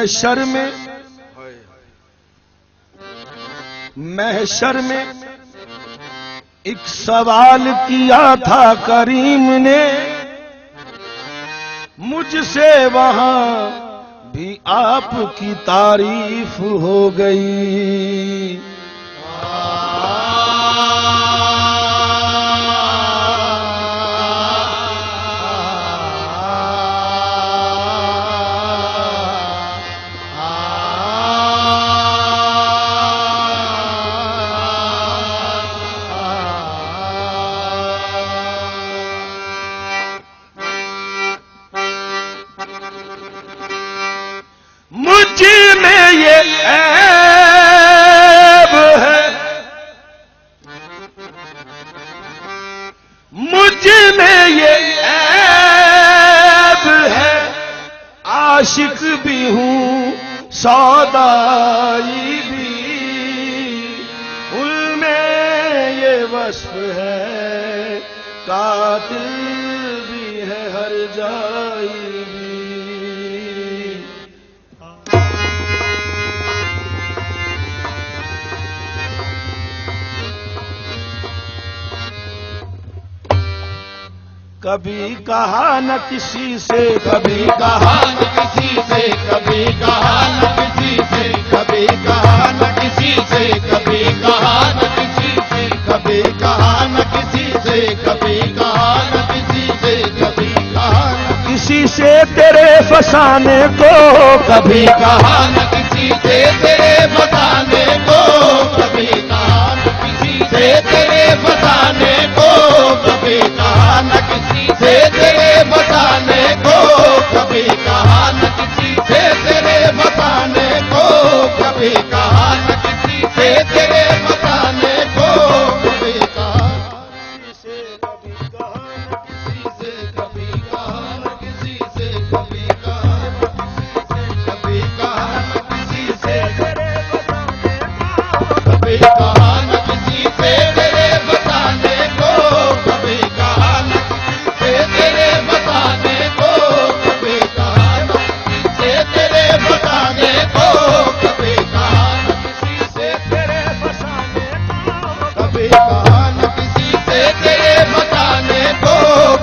महशर में एक सवाल किया था करीम ने मुझसे, वहां भी आपकी तारीफ हो गई। आशिक भी हूँ सौदाई भी, उनमें ये वस्फ है कातिल भी है हर जाई भी। कभी कहा न किसी से, कभी कहा न किसी से, कभी कहा न किसी से, कभी कहा न किसी से, कभी कहा न किसी से, कभी कहा न किसी से, कभी कहा न किसी से, कभी कहा न किसी से तेरे फसाने को, कभी कहा न किसी से तेरे फसाने को, कभी कहा न किसी से तेरे फसाने को, कभी कहा न किसी से तेरे बताने को, कभी कहा न किसी से तेरे बताने को, कभी कहा न किसी से तेरे बताने को, कभी कहा से, कभी कहा न किसी से, कभी कहा न किसी से, कभी कहा कभी कहा न किसी से तेरे बताने को, कभी कहा न किसी से तेरे बताने को, कभी कहा तेरे बताने को, कभी कहा न किसी से तेरे बताने को, कभी कहा न किसी से तेरे बताने को,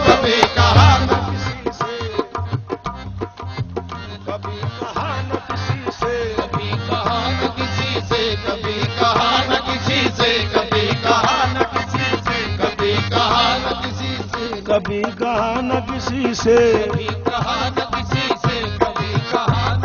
कभी कहा न किसी से तेरे बताने को, कभी कहा न किसी से, कभी कहा न किसी से, कभी कहा न किसी से, कभी कहा न किसी से, कभी कहा न किसी से, कभी कहा न किसी से, कभी कहा न किसी से, कभी कहा न किसी से, कभी कहा न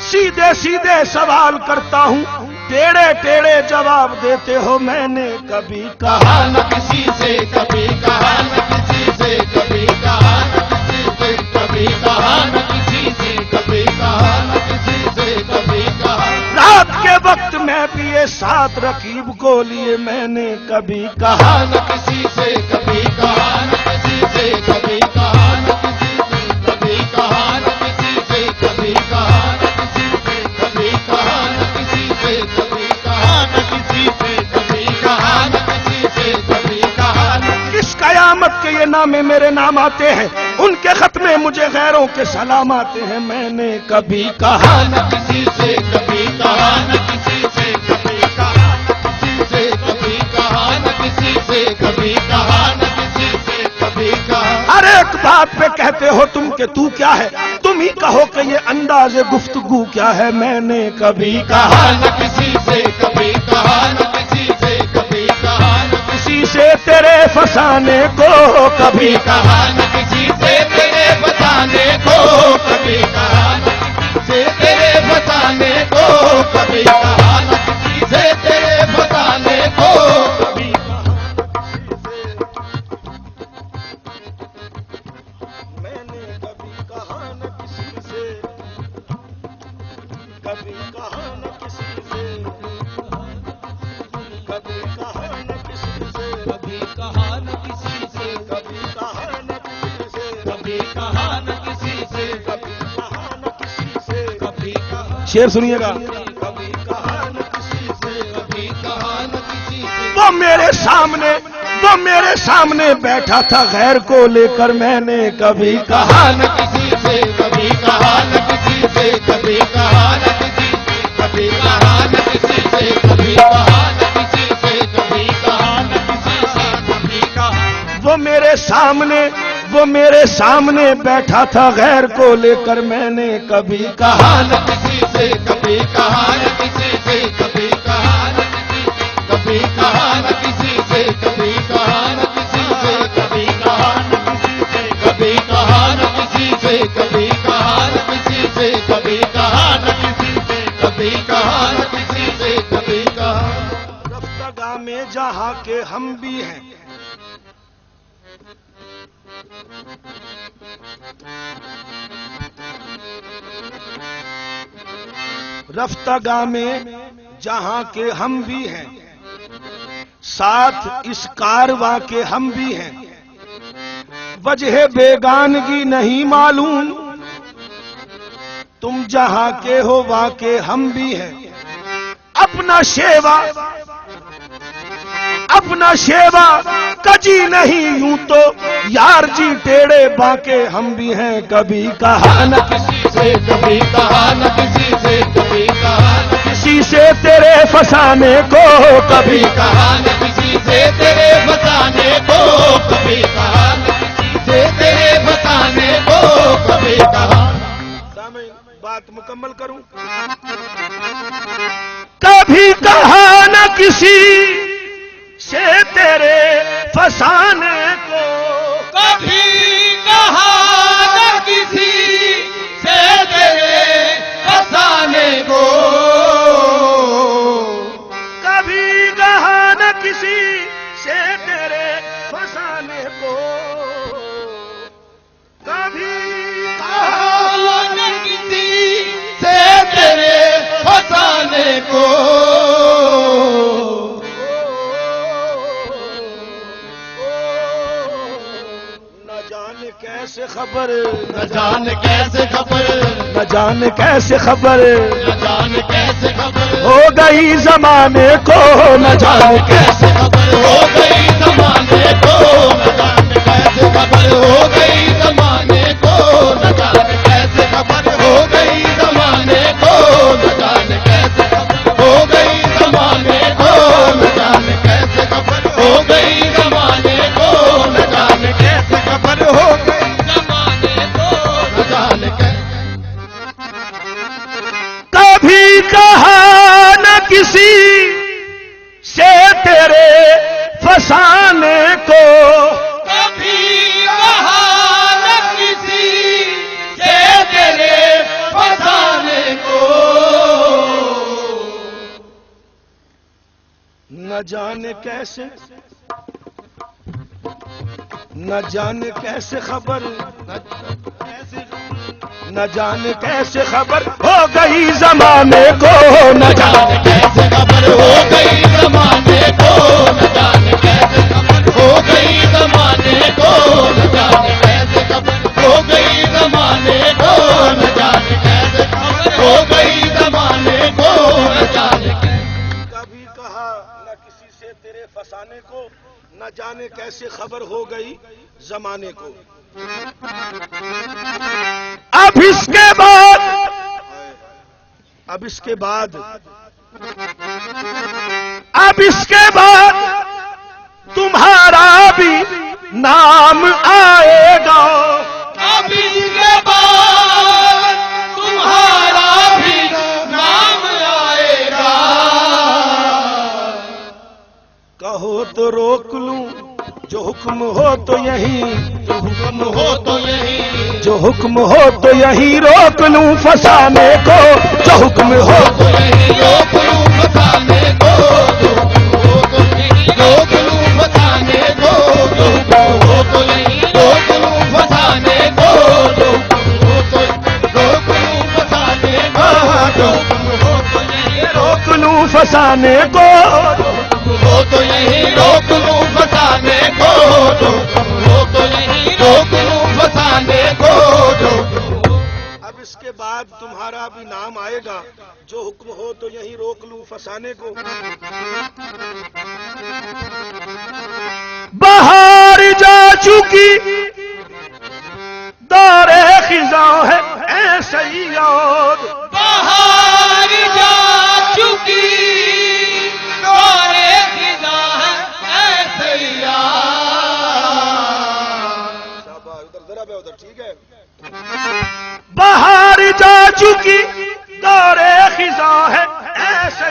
सीधे सीधे सवाल करता हूँ, टेढ़े टेढ़े जवाब देते हो। मैंने कभी कहा न किसी से, कभी कहा न किसी से, कभी कहा न किसी से, कभी कहा न किसी से, कभी कहा न किसी से, कभी कहा रात के वक्त मैं पिए साथ रकीब को लिए। मैंने कभी कहा न किसी से, कभी कहा न किसी से, कभी कहा न किसी से, कभी कहा न किसी से, कभी कहा न किसी से, कभी कहा न किसी से, कभी कहा न किसी से, कभी कहा न किसी से, कभी कहा न किस कयामत के ये नामे मेरे नाम आते हैं, उनके खत में मुझे गैरों के सलाम आते हैं। मैंने कभी कहा न किसी से, कभी कहा न किसी से, कभी कहा न किसी से, कभी कहा न किसी से, कभी कहा न किसी से, कभी कहा हर एक बात पे कहते हो तुम के तू क्या है, तुम ही कहो कि ये अंदाज़े गुफ्तगू क्या है। मैंने कभी कहा न किसी से, कभी कहा न किसी से, कभी कहा न किसी से तेरे फसाने को, कभी कहा न किसी से तेरे बताने को, कभी कहा न किसी से तेरे बताने को, कभी कहा न किसी से तेरे बताने को, कभी मैंने कभी कहा न किसी से, कभी कहा न किसी से, कभी कहा न किसी से, कभी कहा न किसी से, कभी कहा न किसी से, कभी कहा न किसी से, कभी कहा न किसी से, कभी कहा शेर सुनिएगा, कभी कहा न किसी से, कभी कहा न किसी से वो मेरे सामने बैठा था गैर को लेकर। मैंने कभी कहा न किसी से, कभी कहा न किसी किसी से, कभी कहा न किसी से, कभी कहा न किसी से, कभी कहा न किसी से, कभी कहा न किसी से, कभी कहा। वो मेरे सामने बैठा था गैर को लेकर, मैंने कभी कहा न किसी से, कभी कहा न किसी से, कभी कहा न किसी से, कभी कहा न किसी से, कभी कहा न किसी से, कभी कहा न किसी से, कभी कहा न किसी से, कभी कहा न किसी से, कभी कहा न किसी से, कभी कहा न किसी से, कभी कहा। रफ्तागाह में जहां के हम भी हैं, रफ्तागाह में जहां के हम भी हैं, साथ इस कारवां के हम भी हैं। वजह बेगानगी नहीं मालूम, तुम जहां के हो वहां के हम भी हैं। अपना शेवा कजी नहीं, यूं तो यार जी टेढ़े बाके हम भी हैं। कभी कहा न किसी से, कभी कहा न किसी से, कभी कहा न किसी से तेरे फसाने को, कभी कहा न किसी से तेरे फसाने को, कभी कहा न किसी से तेरे फसाने को, कभी कहा। बात मुकम्मल करूं। कभी कहा न किसी से तेरे फसाने को, कभी कहा न किसी से तेरे फसाने को, कभी कहा न किसी से तेरे फसाने को, कभी कहा न किसी से तेरे फसाने को। कैसे खबर, न जाने कैसे खबर, न जाने कैसे खबर, न जाने कैसे खबर हो गई जमाने को, न जाने कैसे खबर हो गई जमाने को, न जाने कैसे खबर हो गई जमाने को, न जाने कैसे खबर हो गई जमाने को, न जाने कैसे खबर हो गई जमाने को, न जाने कैसे खबर हो गई जमाने को, न जाने कैसे खबर हो गई जमाने को, न जाने कभी कहा न किसी से तेरे फसाने को, कभी कहा न किसी से तेरे फसाने को, न जाने कैसे, न जाने कैसे खबर, न जाने कैसे खबर हो गई जमाने को, न जाने कैसे खबर हो गई जमाने को, न जाने कैसे खबर हो गई जमाने को, न जाने कैसे खबर हो गई जमाने को, न जाने कैसे खबर हो गई जमाने को, न जाने। कभी कहा न किसी से तेरे फसाने को, न जाने कैसे खबर हो गई जमाने को। अब इसके बाद, अब इसके बाद, अब इसके बाद तुम्हारा भी नाम आएगा, अब इसके बाद तुम्हारा भी नाम आएगा। कहो तो रोक लूं, जो हुक्म हो तो यही, जो हुक्म हो तो यही, जो हुक्म हो तो यही रोक लूं फसाने को, जो हुक्म हो तो यही रोक लूं फसाने को, जो हुक्म हो तो यही रोक लूं फसाने को, जो हुक्म हो तो यही रोक लूं फसाने को, जो हुक्म हो तो रोक लूं फसाने को, जो हुक्म हो तो यही रोक लूं फसाने को, हो तो यही रोक लूं फसाने को, जो हो तो यही रोक लूं फसाने को, जो। अब इसके बाद तुम्हारा भी नाम आएगा, जो हुक्म हो तो यही रोक लूं फसाने को। बाहर जा चुकी दौरे खिजा है ऐसे ही आओ, सैया। उधर जरा पे उधर ठीक है। बाहर जा चुकी दौरे खिजा है ऐसे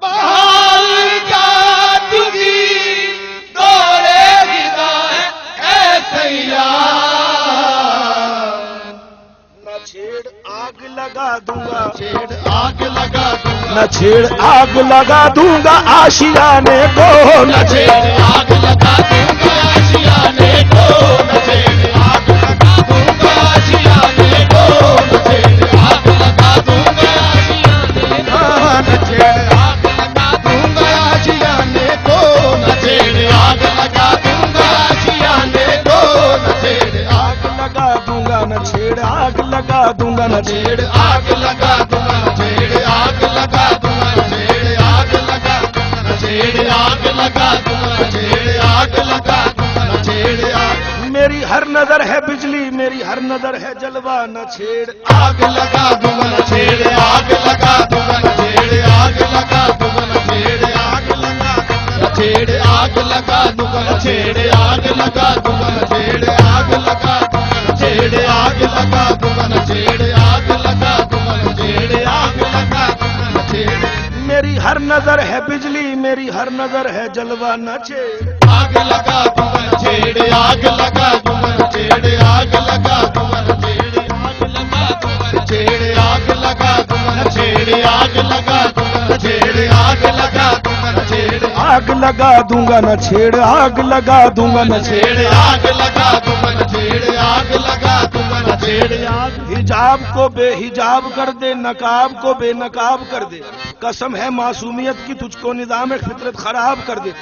बाहर जा चुकी दौरे खिजा है ऐसे न छेड़ आग लगा दूंगा, छेड़ आग लगा दूंगा, न छेड़ आग लगा दूंगा आशियाने को, न छेड़ आग लगा दूंगा आशियाने को, न छेड़ आग लगा दूंगा आशियाने को, न छेड़ आग लगा दूंगा आशियाने को, न छेड़ आग लगा दूंगा आशियाने को, न छेड़ आग लगा दूंगा, न छेड़ आग लगा दूंगा, न छेड़ आग लगा दूंगा, न छेड़ छेड़ आग लगा दूंगा, न छेड़ आग लगा दूंगा, न छेड़ आग लगा दूंगा, न छेड़ आग लगा दूंगा, न छेड़ आग। मेरी हर नजर है बिजली, मेरी हर नजर है जलवा, न छेड़ आग लगा दूंगा, न छेड़ आग लगा दूंगा, न छेड़ आग लगा दूंगा, न छेड़ आग लगा दूंगा, न छेड़ आग लगा दूंगा, न छेड़ आग लगा दूंगा, न छेड़ आग लगा दूंगा, न छेड़ आग लगा दूंगा, न छेड़ आग लगा दूंगा, न छेड़ आग लगा दूंगा, न छेड़। मेरी हर नजर है बिजली, मेरी हर नजर है जलवा, न छेड़ आग लगा दूंगा, न छेड़ आग लगा दूंगा, न छेड़ आग लगा दूंगा, न छेड़ आग लगा दूंगा, न छेड़ आग लगा दूंगा, न छेड़ आग लगा दूंगा, न छेड़ आग लगा दूंगा, न छेड़ आग लगा दूंगा, न छेड़ आग लगा दूंगा, न छेड़ आग लगा दूंगा, न छेड़ आग लगा दूंगा, न छेड़ आग। हिजाब को बेहिजाब कर दे, नकाब को बेनकाब कर दे, कसम है मासूमियत की तुझको निजाम फितरत खराब कर दे।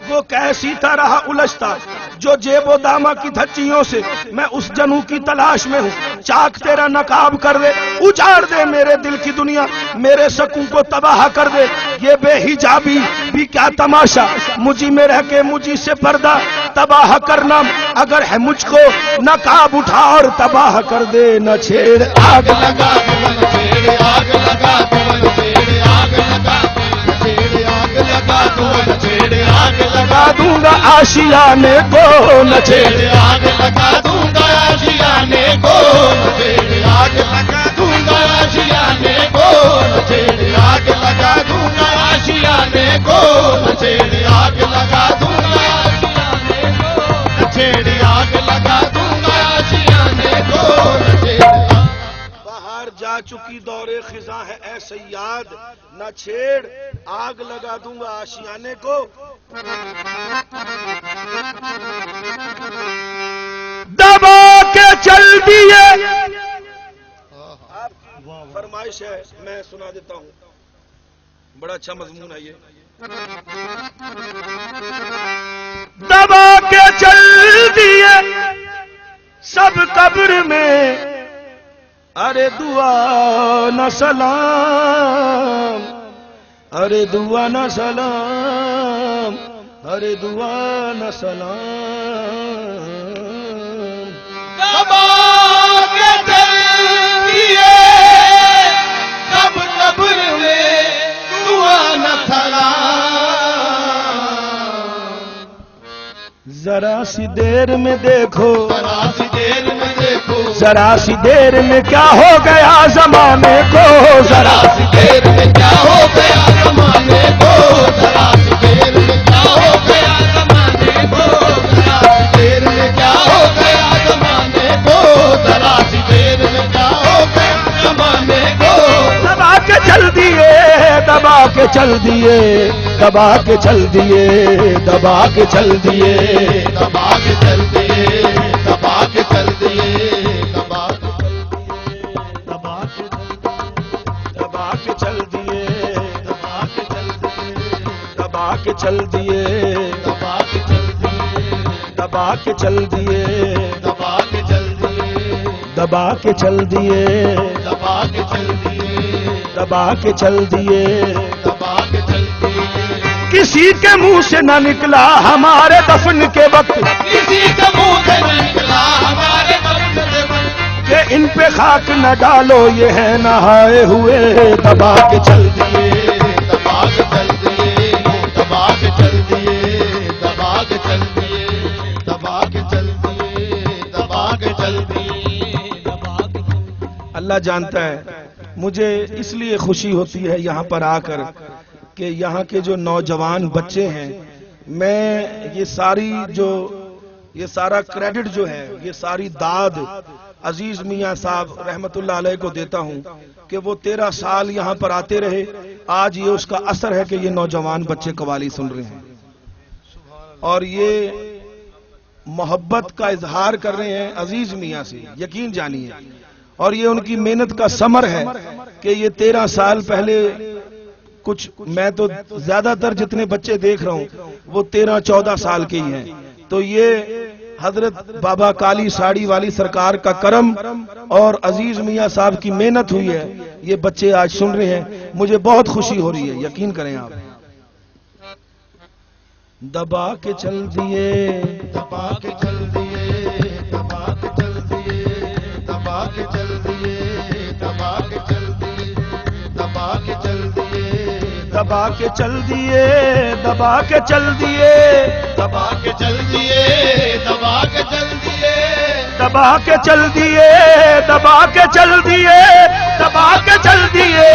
वो कैसी तरह उलझता जो जेबो दामा की धज्जियों से, मैं उस जनू की तलाश में हूँ, चाक तेरा नकाब कर दे, उजाड़ दे मेरे दिल की दुनिया, मेरे सकूं को तबाह कर दे। ये बेहिजाबी भी क्या तमाशा, मुझी में रह के मुझी से पर्दा तबाह करना, अगर है मुझको नकाब उठा और तबाह कर दे, न छेड़ आग लगा दूंगा, न छेड़ आग लगा दूंगा, न छेड़ आग लगा दूंगा, न छेड़ आग लगा दूंगा, न छेड़ आग लगा दूंगा आशियाने को, न छेड़ छेड़ आग लगा दूंगा आशियाने को, न छेड़ आग लगा दूंगा आशियाने को, न छेड़ आग लगा दूंगा आशियाने को, न छेड़ आग लगा दूंगा आशियाने को, न छेड़ आग लगा दूंगा आशियाने को, न छेड़। बाहर जा चुकी दौरे खिजा है ऐसे याद, न छेड़ आग लगा दूंगा आशियाने को। दबा के चल दिए, आपकी फरमाइश है मैं सुना देता हूं, बड़ा अच्छा मजमून है ये। दबा के चल दिए सब कब्र में, अरे दुआ न सलाम, अरे दुआ न सलाम, अरे दुआ न सलाम। दबा के चल दिए सब कब्र में, दुआ न सलाम। जरा सी देर में देखो, जरा सी देर में देखो, जरा सी देर में क्या हो गया जमाने को, जरा सी देर में क्या हो गया जमाने को, जरा सी देर में क्या हो गया जमाने को, जरा सी देर में क्या हो गया जमाने को, जरा सी देर में क्या हो गया जमाने को। दबा के चल दिए, दबा के चल दिए, दबा के चल दिए, दबा के चल दिए, दबा के चल दिए, दबा के चल दिए, दबा के चल दिए, दबा के चल दिए, दबा के चल दिए, दबा के चल दिए, दबा के चल दिए, दबा के चल दिए, दबा के चल दिए, दबा के चल दिए, दबा के चल दिए। किसी के मुंह से न निकला हमारे दफन के वक्त, किसी के मुंह से न निकला हमारे दर्द से मन, कि इन पे खाक न डालो ये है नहाए हुए। दबा के चल दिए, दबा के चल दिए, दबा के चल दिए, अल्लाह जानता है मुझे इसलिए खुशी होती है यहाँ पर आकर कि यहाँ के जो नौजवान बच्चे हैं, मैं ये सारा क्रेडिट जो है, ये सारी दाद अजीज मियाँ साहब रहमतुल्लाह अलैह को देता हूँ कि वो 13 साल यहाँ पर आते रहे। आज ये उसका असर है कि ये नौजवान बच्चे कवाली सुन रहे हैं और ये मोहब्बत का इजहार कर रहे हैं अजीज मियाँ से, यकीन जानिए। और ये उनकी मेहनत का समर है कि ये 13 साल पहले कुछ, मैं तो ज्यादातर जितने बच्चे देख रहा हूँ वो 13-14 साल के ही हैं। तो ये हजरत बाबा काली साड़ी वाली सरकार का करम और अजीज मियाँ साहब की मेहनत हुई है, ये बच्चे आज सुन रहे हैं। मुझे बहुत खुशी हो रही है, यकीन करें आप। दबा के चल दिए, दबा के चल दिए, दबा के चल दिए, दबा के चल दिए, दबा के चल दिए, दबा के चल दिए, दबा के चल दिए, दबा के चल दिए, दबा के चल दिए, दबा के चल दिए, दबा के चल दिए, दबा के चल दिए, दबा के चल दिए, दबा के चल दिए,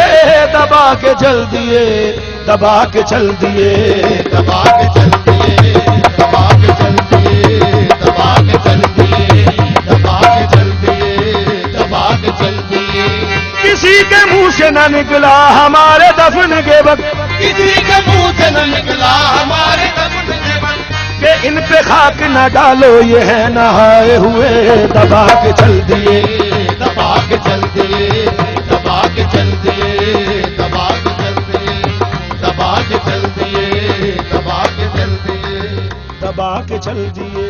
दबा के चल दिए, दबा के चल दिए, दबा के चल दिए, दबा के चल दिए, दबा के चल दिए, दबा के चल दिए। किसी के मुंह से न निकला हमारे दफन के वक्त, किसी के मुंह से न निकला हमारे दफन के वक्त, कि इन पे खाक न डालो ये है नहाए हुए। दबा के चल दिए, दबा के चल दिए, दबा के चल दिए, दबा के चल दिए, दबा के चल दिए, दबा के चल दिए, दबा के चल दिए,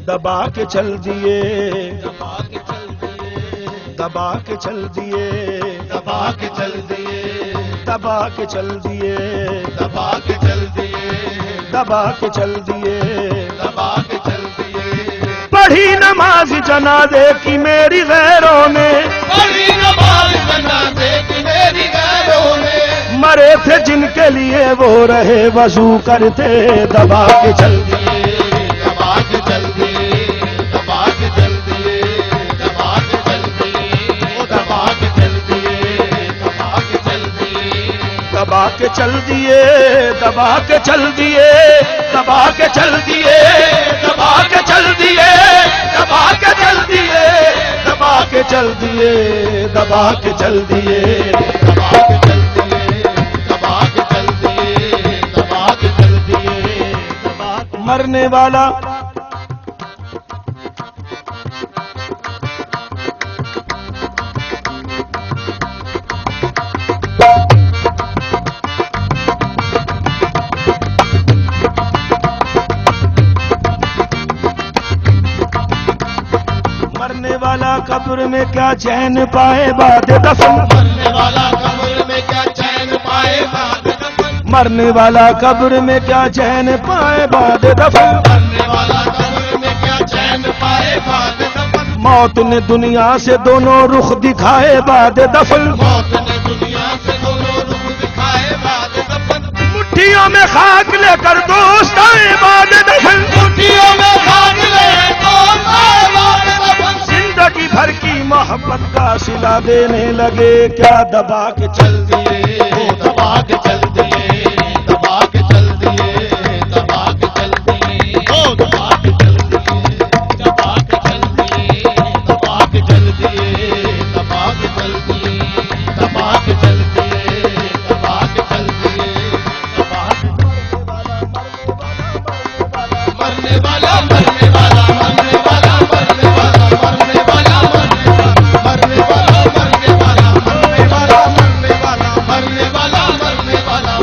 दबा के चल दिए, दबा के चल दिए, दबा के चल दिए, दबा के चल दिए, दबा के चल दिए, दबा के चल दिए, दबा के चल दिए। दबा के चल दिए। पढ़ी नमाज जनाजे की मेरी गैरों ने, बड़ी नमाज जनाजे की मेरी गैरों ने, मरे थे जिनके लिए वो रहे वजू करते। दबा के चल दिए, दबा के चल दिए, दबा के चल दिए, दबा के चल दिए, ओ दबा के चल दिए, दबा के चल दिए, दबा के चल दिए, दबा के चल दिए, दबा के चल दिए, दबा के चल दिए, दबा के चल दिए, दबा के चल दिए, दबा के चल दिए, दबा के चल दिए, दबा के चल दिए, दबा के चल दिए, दबा के मरने वाला कब्र में क्या चैन पाए बाद दफन, मरने वाला कब्र में क्या चैन पाए बाद दफन, मरने वाला कब्र में क्या चैन पाए बाद दफन, मरने वाला कब्र में क्या चैन पाए बाद दफन, मौत ने दुनिया से दोनों रुख दिखाए बाद दफन, मौत ने दुनिया से दोनों रुख दिखाए बाद दफन, मुट्ठियों में खाक लेकर दोस्त आए बाद दफन, मुट्ठियों में खाक ले दोस्त आए बाद दफन, जिंदगी भर की मोहब्बत का सिला देने लगे क्या दबा के चल दिए, दबा के चल दिए, दबा के चल दिए, दबा के चल दिए, ओ दबा के चल दिए, दबा के चल दिए, दबा के चल दिए, दबा के चल दिए, दबा के चल दिए, दबा के चल दिए, दबा मरने वाला मरने वाला मरने वाला मरने वाला मरने वाला मरने वाला मरने वाला मरने वाला मरने वाला मरने वाला मरने वाला मरने वाला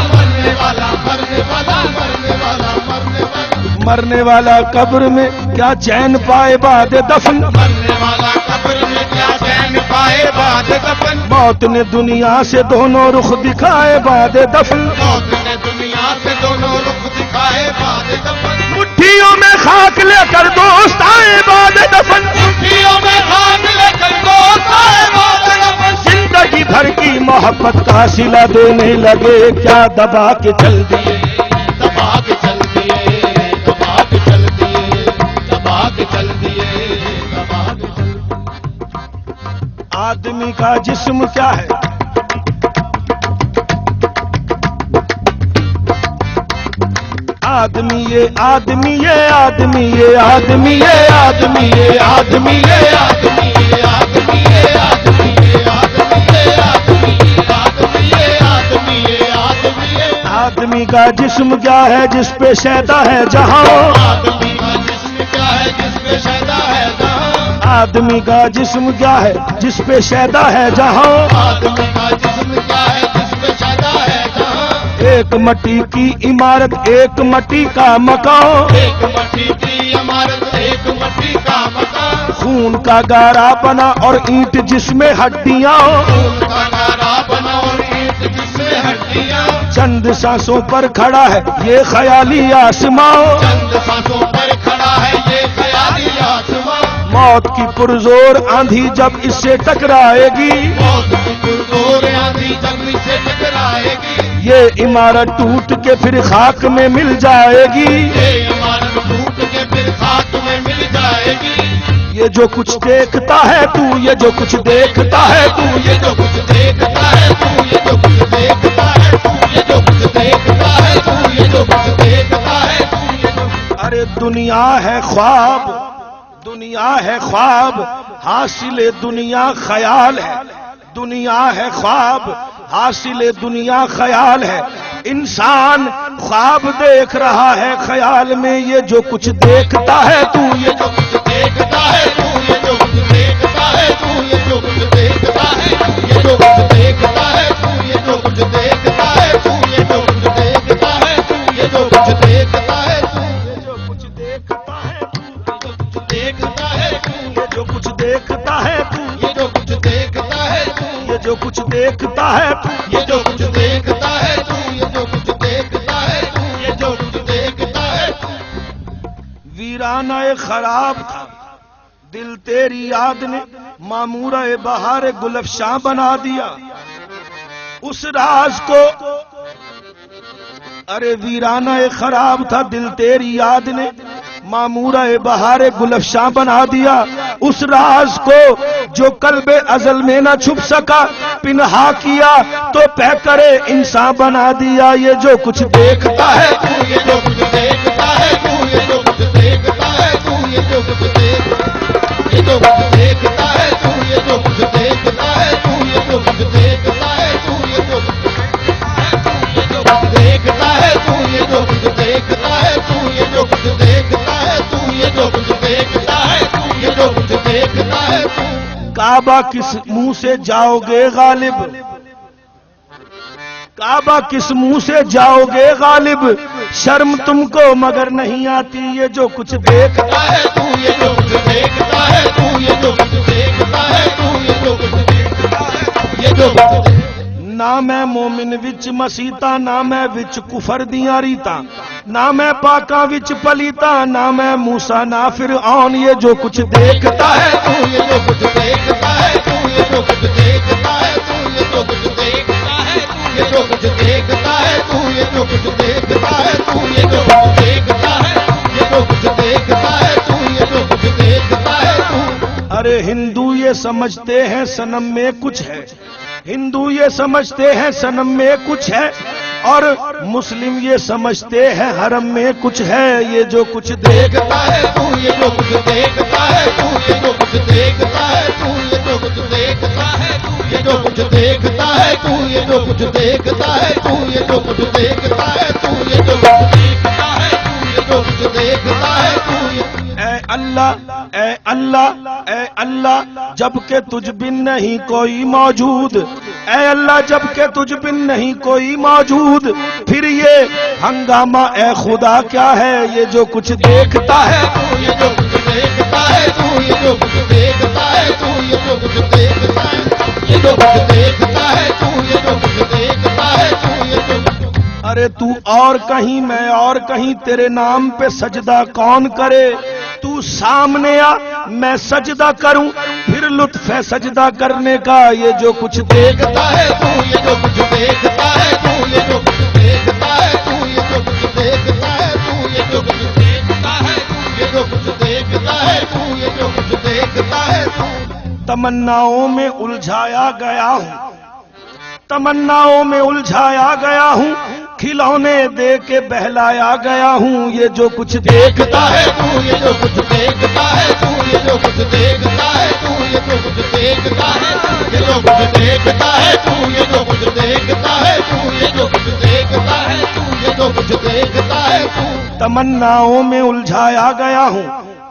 मरने वाला मरने वाला मरने वाला मरने वाला मरने वाला कब्र में क्या चैन पाए बाद दफन, मरने वाला कब्र में क्या चैन पाए बाद दफन, मौत ने दुनिया से दोनों रुख दिखाए बाद दफन, मौत ने दुनिया से दोनों रुख दिखाए बाद दफन, मुट्ठियों में खाक लेकर दोस्त आए बाद दफन, मुट्ठियों में खाक लेकर दोस्त आए बाद दफन, जिंदगी भर की मोहब्बत का सिला देने लगे क्या दबा के चल दिए, दबा के चल दिए, दबा के चल दिए, दबा के चल दिए, दबा के चल आदमी का जिस्म क्या है? आदमी ये आदमी ये आदमी ये आदमी ये आदमी ये आदमी ये आदमी ये आदमी ये आदमी ये आदमी ये आदमी ये आदमी। आदमी का जिस्म क्या है जिस पे शैदा है जहां? आदमी का जिस्म क्या है जिस पे शैदा है जहां? आदमी का जिस्म क्या है जिस पे शैदा है जहां? आदमी का जिस्म क्या है जिस पे शैदा है जहां? एक मट्टी की इमारत एक मट्टी का मकान, एक मट्टी की इमारत एक मट्टी का मकान। खून का गारा बना और ईंट जिसमें हड्डियां, खून का गारा बना और ईंट जिसमें हड्डियां। चंद सांसों पर खड़ा है ये ख्याली आसमां, चंद सांसों पर खड़ा है ये ख्याली आसमां। मौत की पुरजोर आंधी जब इससे टकराएगी, मौत की पुरजोर आंधी जब इससे टकराएगी। ये इमारत टूट के फिर खाक में मिल जाएगी, ये इमारत टूट के फिर खाक में मिल जाएगी। ये जो कुछ देखता है तू, ये जो कुछ देखता है तू, ये जो कुछ देखता है तू, ये जो कुछ देखता है तू, ये जो कुछ देखता है तू, ये जो कुछ देखता है तू, ये जो। अरे दुनिया है ख्वाब, दुनिया है ख्वाब, हासिल दुनिया ख्याल है। दुनिया है ख्वाब, हासिल दुनिया ख्याल है। इंसान ख्वाब देख रहा है ख्याल में, ये जो कुछ देखता है तू, ये जो कुछ देखता है तू, ये जो कुछ देखता है तू, ये जो कुछ देखता है, ये जो कुछ देखता है तू, ये जो कुछ देखता है तू, ये जो कुछ देखता है तू, ये जो कुछ देखता है तू, ये जो कुछ देखता है तू, ये जो कुछ देखता है तू, ये जो कुछ देखता है तू, ये जो कुछ देखता है तू, ये जो कुछ देखता है तू, ये जो कुछ देखता है तू, ये जो कुछ देखता है तू, ये जो कुछ देखता है तू। वीराना खराब था दिल तेरी याद ने मामूरा बहार गुलफशां बना दिया। उस राज को, अरे वीराना खराब था दिल तेरी याद ने मामूरा बहार गुलफशां बना दिया। उस राज को जो कल्बे अजल में न छुप सका, पिन्हा किया तो पैकरे इंसान बना दिया। ये जो कुछ देखता है तू, ये जो कुछ देखता है तू, ये जो कुछ देखता है तू, ये जो कुछ देखता है, ये जो कुछ देखता है तू, ये जो कुछ देखता है तू, ये जो कुछ देखता है तू, ये जो कुछ देखता है तू, ये जो कुछ देखता है तू, ये जो कुछ देखता है तू, ये जो कुछ देखता है तू, ये जो कुछ देखता है तू। काबा किस मुंह से जाओगे गालिब, काबा किस मुंह से जाओगे गालिब, शर्म तुमको मगर नहीं आती। ये जो कुछ देखता है तू, ये जो कुछ देखता है तू, ये जो कुछ देखता है तू, ये जो कुछ देखता है, ये जो कुछ। ना मैं मोमिन विच मसीता, ना मैं विच कुफर दियां रीता, ना मैं पाका विच पलीता, ना मैं मूसा ना फिरऔन। ये जो कुछ देखता है तू, ये जो कुछ देखता है तू, ये जो कुछ देखता है तू, ये जो कुछ देखता है तू, ये जो कुछ देखता है तू, ये जो कुछ देखता है तू, ये जो कुछ देखता है, ये जो कुछ देखता है तू, ये जो कुछ देखता है तू। अरे हिंदू ये समझते हैं सनम में कुछ है, हिंदू ये समझते हैं सनम में कुछ है, और मुस्लिम ये समझते हैं हरम में कुछ है। ये जो कुछ देखता है तू, ये जो कुछ देखता है तू, ये जो कुछ देखता है तू, ये जो कुछ देखता है तू, ये जो कुछ देखता है तू, ये जो कुछ देखता है तू, ये जो कुछ देखता है तू, ये जो कुछ देखता है तू, ये जो कुछ देखता है तू। ऐ अल्लाह ऐ अल्लाह ऐ अल्लाह जबकि तुझ बिन नहीं कोई मौजूद, ऐ अल्लाह जबकि तुझ बिन नहीं कोई मौजूद, फिर ये हंगामा ऐ खुदा क्या है। ये जो कुछ देखता है तू, ये जो कुछ देखता है तू, ये जो कुछ देखता है तू, ये जो कुछ देखता है, ये जो कुछ देखता है तू, ये जो कुछ देखता है तू, ये जो कुछ। अरे तू और कहीं मैं और कहीं, तेरे नाम पे सजदा कौन करे। तू सामने आ मैं सजदा करूं, फिर लुत्फ है सजदा करने का। ये जो कुछ देखता है तू, ये जो कुछ देखता है तू, ये जो कुछ देखता है तू, ये जो कुछ देखता है तू, ये जो कुछ देखता है तू, ये जो कुछ देखता है तू, ये जो कुछ देखता है तू। तमन्नाओं में उलझाया गया हूँ, तमन्नाओं में उलझाया गया हूँ, खिलौने दे के बहलाया गया हूँ। ये जो कुछ देखता है तू, ये जो कुछ देखता है तू, ये जो कुछ देखता है तू, ये जो कुछ देखता है, ये जो कुछ देखता है तू, ये जो कुछ देखता है तू, ये जो कुछ देखता है तू, ये जो कुछ देखता है तू। तमन्नाओं में उलझाया गया हूँ,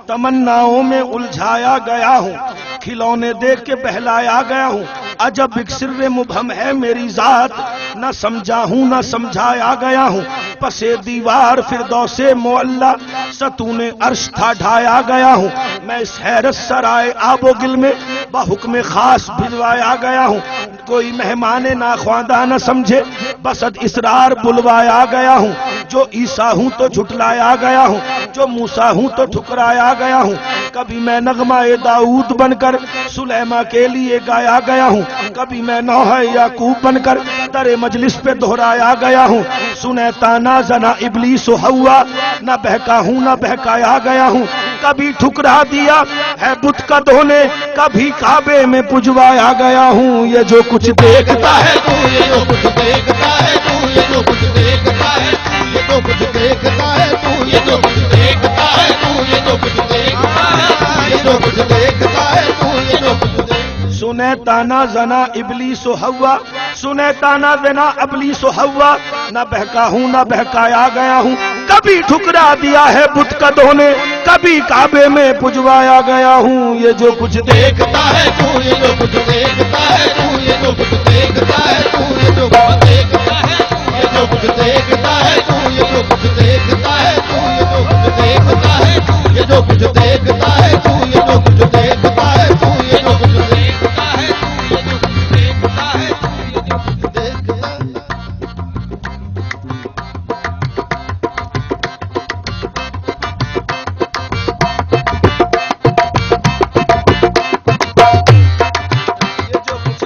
तमन्नाओं में उलझाया गया हूँ, खिलौने देख के बहलाया गया हूँ। अजब एक सिर्र मुबहम है मेरी जात, न समझा हूँ न समझाया गया हूँ। पसे दीवार फिरदौसे मुअल्ला, सतूने अर्श था ढाया गया हूँ। मैं इस हैरत सराय आबोगिल में बहुक्म खास भिजवाया गया हूँ। कोई मेहमाने नाख्वादा न समझे, बसद इसरार बुलवाया गया हूँ। जो ईसा हूँ तो झुटलाया गया हूँ, जो मूसा हूँ तो ठुकराया गया हूँ। कभी मैं नगमा-ए दाऊद बनकर सुलेमा के लिए गाया गया हूँ, कभी मैं नौह याकूब बनकर दरे मजलिस पे दोहराया गया हूँ। सुने ताना जना इब्लीस हवा, न बहका हूँ न बहकाया गया हूँ। कभी ठुकरा दिया है बुत का धोने, कभी काबे में पुजवाया गया हूँ। ये जो कुछ देखता है तू, ये जो कुछ देखता है तू, ये जो कुछ देखता है तू, ये जो कुछ देखता है तू, ये जो कुछ देखता है तू, ये जो कुछ देखता है तू, ये जो कुछ देखता है तू, ये जो कुछ देखता है। सुने ताना जना इब्लीस हवा, सुने ताना जना इब्लीस हवा, न बहका हूँ न बहकाया गया हूँ। कभी ठुकरा दिया है बुत का धोने, कभी काबे में पुजवाया गया हूँ। ये जो कुछ देखता है तू, ये जो कुछ देखता है तू, ये जो कुछ देखता है तू, ये जो कुछ देखता है, ये जो कुछ देखता है तू, ये जो कुछ देखता है तू, ये जो कुछ देखता है तू, ये जो कुछ देखता है तू, ये जो कुछ देखता है तू, ये जो कुछ देखता है तू, ये जो कुछ देखता है तू, ये जो कुछ देखता है।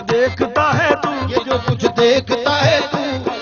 देखता है तू, ये जो कुछ देखता है तू, ये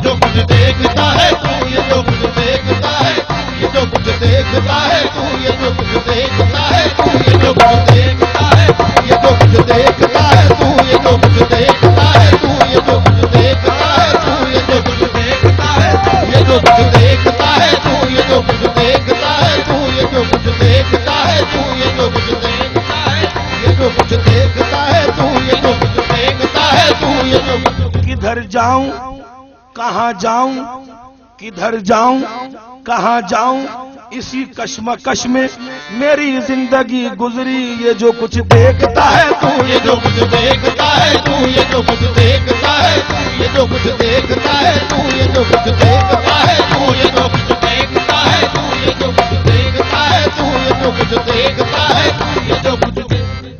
जो कुछ देखता है तू, ये जो कुछ देखता है, ये जो कुछ देखता है तू, ये जो कुछ देखता है तू, ये जो कुछ देखता है, ये जो कुछ देखता है तू, ये जो कुछ देखता है तू, ये जो कुछ देखता है तू, ये जो कुछ देखता है, ये जो कुछ देखता है तू, ये जो कुछ देखता है तू, ये जो कुछ देखता है तू, ये जो कुछ देखता है, ये जो कुछ देखता है तू, ये जो कुछ देखता है तू, ये जो कुछ। किधर जाऊं कहाँ जाऊं, किधर जाऊं कहाँ जाऊं, इसी कश्मकश में मेरी जिंदगी गुजरी। ये जो कुछ देखता है तू, ये जो कुछ देखता है तू, ये जो कुछ देखता है तू, ये जो कुछ देखता है तू, ये जो कुछ देखता है तू, ये जो कुछ देखता है तू, ये जो कुछ देखता है तू, ये जो कुछ देखता है तू, ये जो कुछ।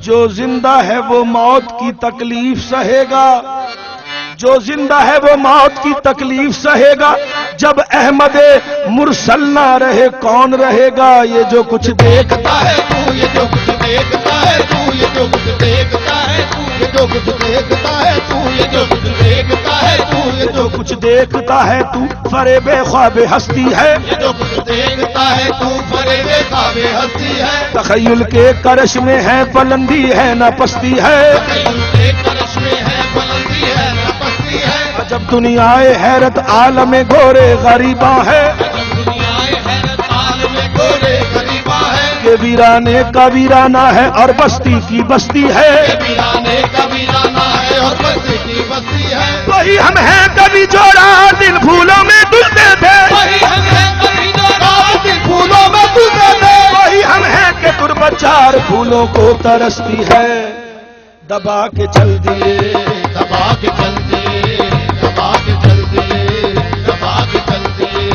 जो जिंदा है वो मौत की तकलीफ सहेगा, जो जिंदा है वो मौत की तकलीफ सहेगा। जब अहमद मुरसल ना रहे कौन रहेगा। ये जो कुछ देखता है तू, ये जो कुछ देखता है तू, ये जो कुछ देखता है तू, ये जो कुछ देखता है तू, ये जो कुछ देखता है तू, ये जो कुछ देखता है तू फरेबे ख्वाबे हस्ती है। ये जो कुछ देखता है तू फरेबे ख्वाबे हस्ती है। तखय्युल के करश में है बुलंदी है न पस्ती है। तखय्युल के करश में है बुलंदी है न पस्ती है। जब दुनियाए हैरत आलम गोरे गरीबा है। जब दुनियाए हैरत आलम गोरे गरीबा है। ये वीराने का वीराना है और बस्ती की बस्ती है। ये वीराने का वीराना है और बस्ती की बस्ती है। वही हम हैं कभी जोड़ा दिल फूलों में डूबते थे। वही हम हैं कभी जोड़ा दिल फूलों में डूबते थे। वही हम हैं कि तुरबचार फूलों को तरसती है। दबा के चल दिए, दबा के चल दिए, दबा के चल दिए, दबा के चल दिए,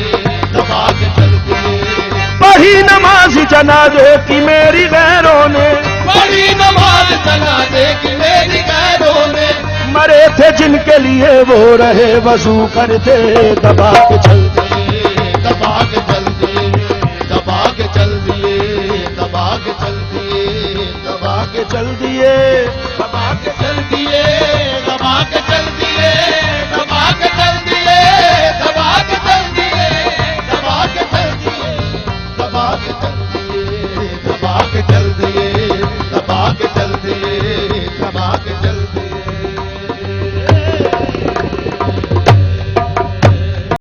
दबा के चल दिए। पढ़ी नमाज जनाजे की मेरी गैरों ने। पढ़ी नमाज जनाजे की मेरी गैरों ने। मरे थे जिनके लिए वो रहे वजू करते। दबा के चल दिए, दबा के चल दिए, दबा के चल दिए, दबा के चल दिए, दबा के चल दिए।